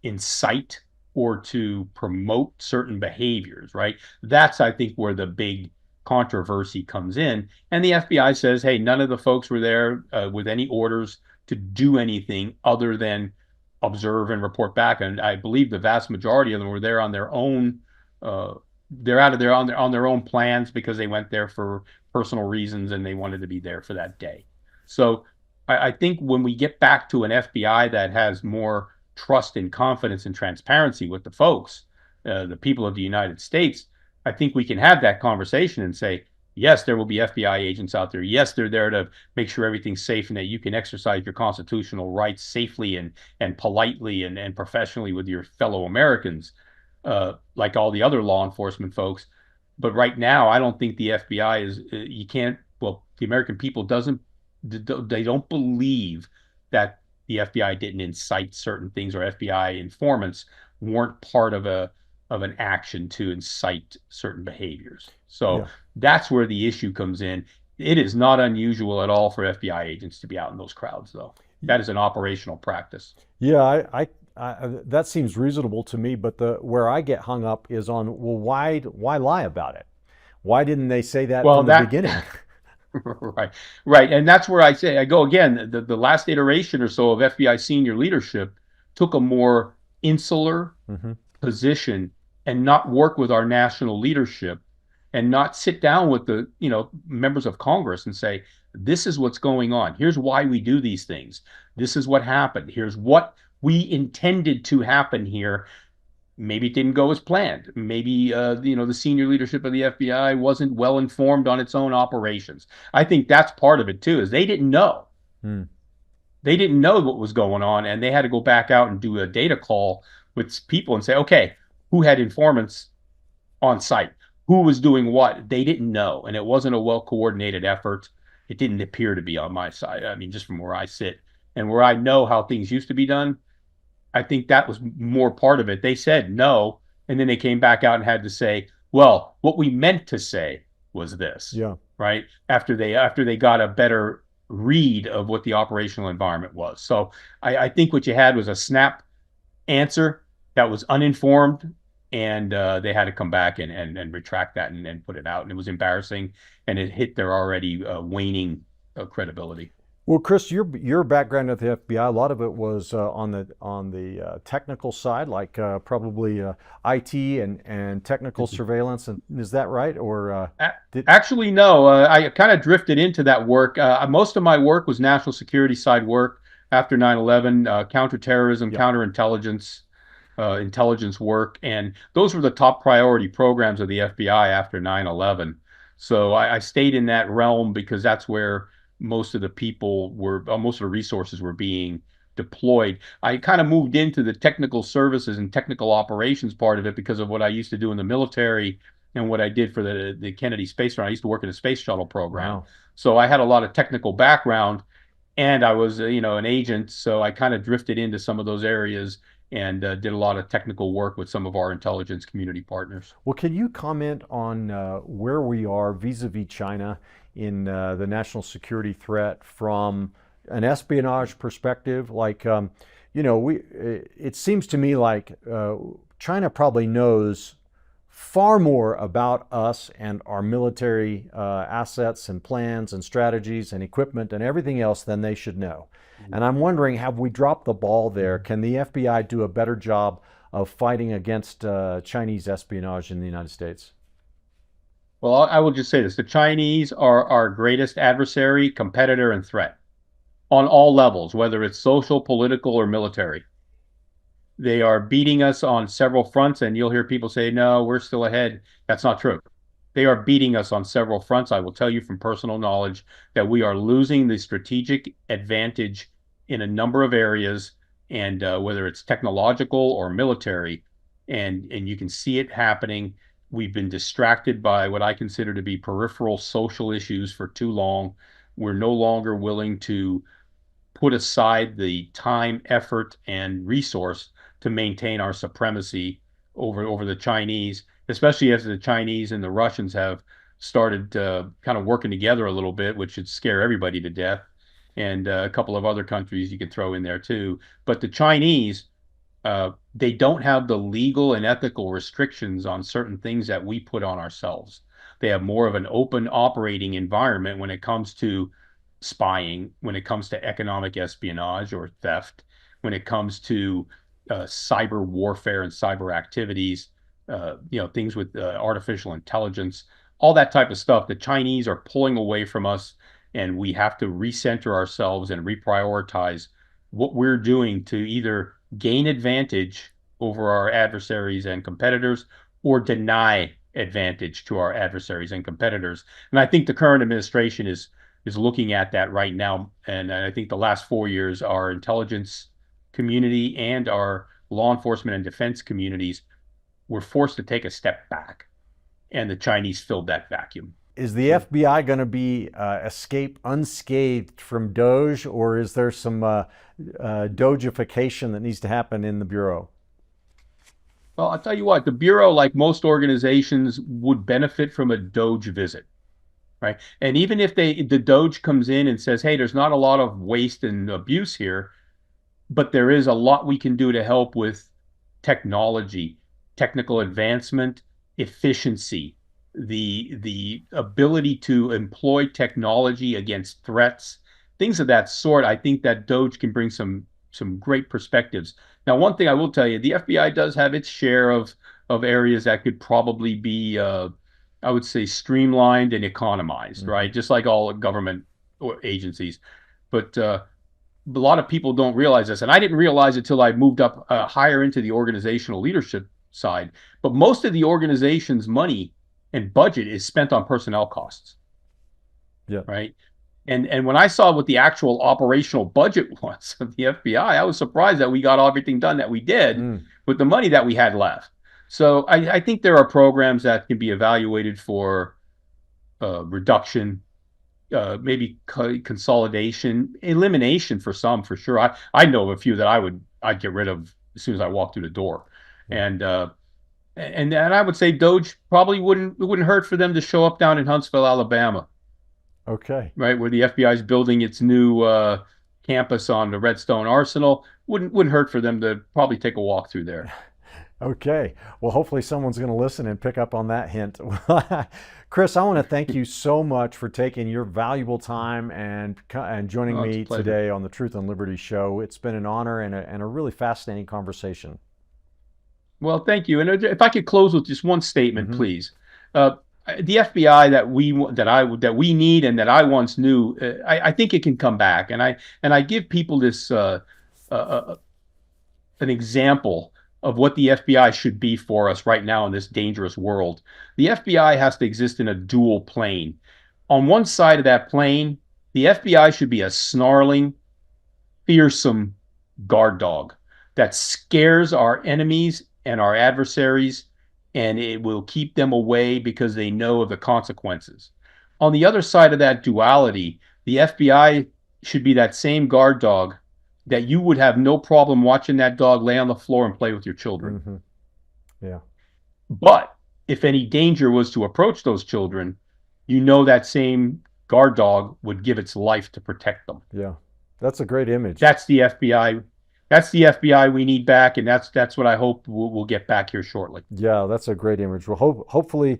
incite or to promote certain behaviors, right? That's, I think, where the big controversy comes in. And the FBI says, hey, none of the folks were there with any orders to do anything other than observe and report back. And I believe the vast majority of them were there on their own. They're out of there on their own plans because they went there for personal reasons and they wanted to be there for that day. So I think when we get back to an FBI that has more trust and confidence and transparency with the folks, the people of the United States, I think we can have that conversation and say, yes, there will be FBI agents out there. Yes, they're there to make sure everything's safe and that you can exercise your constitutional rights safely and politely and professionally with your fellow Americans, like all the other law enforcement folks. But right now, I don't think the FBI is, you can't, well, the American people they don't believe that the FBI didn't incite certain things or FBI informants weren't part of an action to incite certain behaviors. So Yeah. that's where the issue comes in. It is not unusual at all for FBI agents to be out in those crowds, though. That is an operational practice. Yeah, that seems reasonable to me. But the where I get hung up is on, well, why lie about it? Why didn't they say that Well, from the that beginning? right, right, and that's where I go again. The last iteration or so of FBI senior leadership took a more insular Hmm. position and not work with our national leadership and not sit down with the, members of Congress and say, this is what's going on. Here's why we do these things. This is what happened. Here's what we intended to happen here. Maybe it didn't go as planned. Maybe the senior leadership of the FBI wasn't well informed on its own operations. I think that's part of it too, is they didn't know. Hmm. They didn't know what was going on, and they had to go back out and do a data call with people and say, okay, who had informants on site? Who was doing what? They didn't know, and it wasn't a well-coordinated effort. It didn't appear to be on my side. I mean, just from where I sit and where I know how things used to be done, I think that was more part of it. They said no, and then they came back out and had to say, well, what we meant to say was this. Yeah. Right? After they got a better read of what the operational environment was. So I think what you had was a snap answer that was uninformed, and they had to come back and retract that and put it out. And it was embarrassing, and it hit their already waning credibility. Well, Chris, your background at the FBI, a lot of it was on the technical side, like probably IT and technical surveillance. And is that right? Or Actually, no. I kind of drifted into that work. Most of my work was national security side work after 9/11, counterterrorism, counterintelligence, intelligence work, and those were the top priority programs of the FBI after 9/11. So I stayed in that realm because that's where most of the people were, most of the resources were being deployed. I kind of moved into the technical services and technical operations part of it because of what I used to do in the military and what I did for the Kennedy space run. I used to work in a space shuttle program. Wow. So I had a lot of technical background, and I was, an agent. So I kind of drifted into some of those areas and did a lot of technical work with some of our intelligence community partners. Well, can you comment on where we are vis-a-vis China in the national security threat from an espionage perspective? Like, it seems to me like China probably knows far more about us and our military assets and plans and strategies and equipment and everything else than they should know. And I'm wondering, have we dropped the ball there? Can the FBI do a better job of fighting against Chinese espionage in the United States? Well, I will just say this. The Chinese are our greatest adversary, competitor, and threat on all levels, whether it's social, political, or military. They are beating us on several fronts, and you'll hear people say, no, we're still ahead. That's not true. They are beating us on several fronts. I will tell you from personal knowledge that we are losing the strategic advantage in a number of areas, and whether it's technological or military, and you can see it happening. We've been distracted by what I consider to be peripheral social issues for too long. We're no longer willing to put aside the time, effort, and resource to maintain our supremacy over the Chinese, especially as the Chinese and the Russians have started kind of working together a little bit, which should scare everybody to death. And a couple of other countries you could throw in there too. But the Chinese, they don't have the legal and ethical restrictions on certain things that we put on ourselves. They have more of an open operating environment when it comes to spying, when it comes to economic espionage or theft, when it comes to cyber warfare and cyber activities, things with artificial intelligence, all that type of stuff. The Chinese are pulling away from us, and we have to recenter ourselves and reprioritize what we're doing to either gain advantage over our adversaries and competitors or deny advantage to our adversaries and competitors. And I think the current administration is looking at that right now. And I think the last 4 years, our intelligence community and our law enforcement and defense communities were forced to take a step back, and the Chinese filled that vacuum. Is the FBI going to be escape unscathed from Doge, or is there some Dogeification that needs to happen in the Bureau? Well, I'll tell you what, the Bureau, like most organizations, would benefit from a Doge visit, right? And even if the Doge comes in and says, hey, there's not a lot of waste and abuse here, but there is a lot we can do to help with technology, technical advancement, efficiency, the ability to employ technology against threats, things of that sort. I think that Doge can bring some great perspectives. Now, one thing I will tell you, the FBI does have its share of areas that could probably be I would say, streamlined and economized, Mm-hmm. right? Just like all government agencies. But a lot of people don't realize this, and I didn't realize it till I moved up higher into the organizational leadership side. But most of the organization's money and budget is spent on personnel costs, Yeah. right? And when I saw what the actual operational budget was of the FBI, I was surprised that we got everything done that we did with the money that we had left. So I think there are programs that can be evaluated for reduction, maybe consolidation, elimination for some, for sure. I know of a few that I'd get rid of as soon as I walk through the door, and I would say Doge probably it wouldn't hurt for them to show up down in Huntsville, Alabama, Okay. right, where the FBI is building its new campus on the Redstone Arsenal. Wouldn't hurt for them to probably take a walk through there. Okay. Well, hopefully someone's going to listen and pick up on that hint. Chris, I want to thank you so much for taking your valuable time and joining me today on the Truth and Liberty Show. It's been an honor and a really fascinating conversation. Well, thank you. And if I could close with just one statement, please. The FBI that we need and that I once knew, I think it can come back. And I give people this an example of what the FBI should be for us right now in this dangerous world. The FBI has to exist in a dual plane. On one side of that plane, the FBI should be a snarling, fearsome guard dog that scares our enemies and our adversaries, and it will keep them away because they know of the consequences. On the other side of that duality, the FBI should be that same guard dog that you would have no problem watching that dog lay on the floor and play with your children. Yeah. But if any danger was to approach those children, you know that same guard dog would give its life to protect them. Yeah. That's a great image. That's the FBI. That's the FBI we need back, and that's what I hope we'll get back here shortly. Yeah, that's a great image. Well, hopefully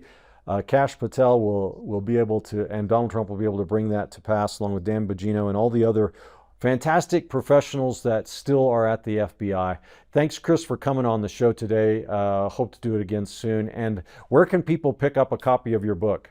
Kash Patel will be able to, and Donald Trump will be able to bring that to pass, along with Dan Bongino and all the other fantastic professionals that still are at the FBI. Thanks, Chris, for coming on the show today. Hope to do it again soon. And where can people pick up a copy of your book?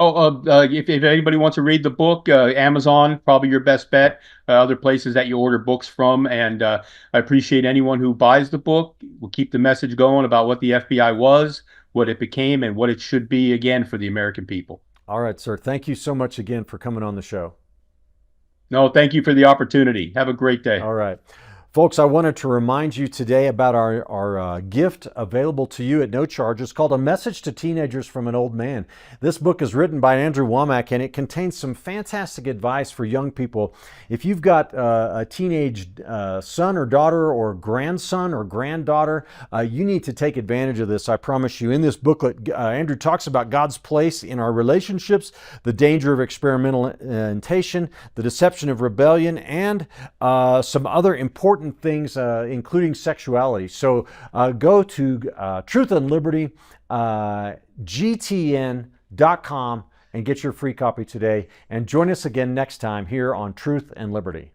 If anybody wants to read the book, Amazon, probably your best bet. Other places that you order books from. And I appreciate anyone who buys the book. We'll keep the message going about what the FBI was, what it became, and what it should be again for the American people. All right, sir. Thank you so much again for coming on the show. No, thank you for the opportunity. Have a great day. All right. Folks, I wanted to remind you today about our gift available to you at no charge. It's called A Message to Teenagers from an Old Man. This book is written by Andrew Womack, and it contains some fantastic advice for young people. If you've got a teenage son or daughter or grandson or granddaughter, you need to take advantage of this. I promise you. In this booklet, Andrew talks about God's place in our relationships, the danger of experimentation, the deception of rebellion, and some other important things, including sexuality. So go to Truth and Liberty, GTN.com, and get your free copy today. And join us again next time here on Truth and Liberty.